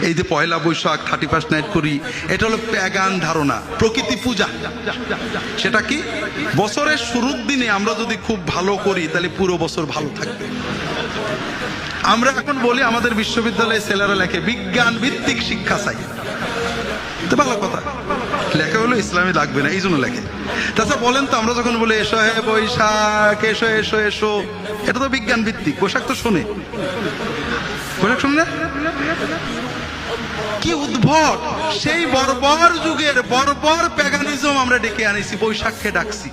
এই যে পয়লা বৈশাখ 31 নাইট করি, এটা হলো প্যাগান ধারণা, প্রকৃতি পূজা। সেটা কি? বছরের শুরুর দিনে আমরা যদি খুব ভালো করি তাহলে পুরো বছর ভালো থাকবে। আমরা এখন বলি আমাদের বিশ্ববিদ্যালয়ে ছেলেরা লেখে বিজ্ঞান ভিত্তিক শিক্ষা চাই, তো ভালো কথা, লেখা হলো ইসলামী লাগবে না এই জন্য লেখে। তাছাড়া বলেন তো, আমরা যখন বলি এসো হে বৈশাখ, এসো এসো এসো, এটা তো বিজ্ঞান ভিত্তিক। বৈশাখ তো শোনে, বৈশাখ শুনে না? কি উদ্ভট! সেই বর্বর যুগের বর্বর প্যাগানিজম আমরা ডেকে আনিছি, বৈশাখকে ডাকছি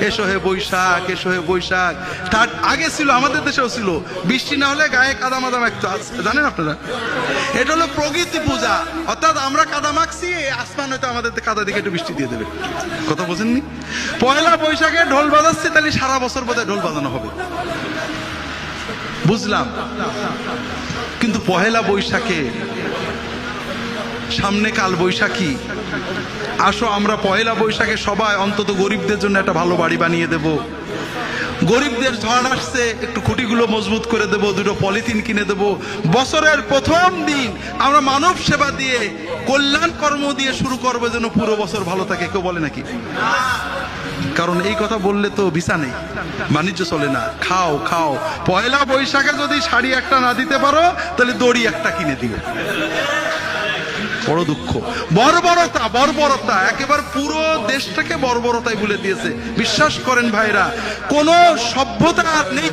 এসো হে বৈশাখ, এসো হে বৈশাখ। তার আগে ছিল, আমাদের দেশেও ছিল, বৃষ্টি না হলে গায়ে কাদা মাদা মাখতো, জানেন আপনারা? এটা হলো প্রকৃতি পূজা, অর্থাৎ আমরা কাদা মাখছি, আসমান হয়তো আমাদের কাদা দিকে একটু বৃষ্টি দিয়ে দেবে। কথা বোঝেননি? পয়লা বৈশাখে ঢোল বাজাচ্ছি, তাহলে সারা বছর বোধহয় ঢোল বাজানো হবে, বুঝলাম। কিন্তু পহেলা বৈশাখে, সামনে কাল বৈশাখী, আসো আমরা পয়লা বৈশাখে সবাই অন্তত গরিবদের জন্য একটা ভালো বাড়ি বানিয়ে দেব, গরিবদের ঝড় আসছে একটু খুঁটিগুলো মজবুত করে দেব, দুটো পলিথিন কিনে দেব। বছরের প্রথম দিন আমরা মানব সেবা দিয়ে, কল্যাণ কর্ম দিয়ে শুরু করবো, যেন পুরো বছর ভালো থাকে। কেউ বলে নাকি? কারণ এই কথা বললে তো ভিসা নেই, বাণিজ্য চলে না। খাও খাও, পয়লা বৈশাখে যদি শাড়ি একটা না দিতে পারো তাহলে দড়ি একটা কিনে দিও। বড় দুঃখ, বর্বরতা, বর্বরতা, একেবারে পুরো দেশটাকে বর্বরতায় ভুলে দিয়েছে। বিশ্বাস করেন ভাইরা, কোন সভ্যতা আর নেই।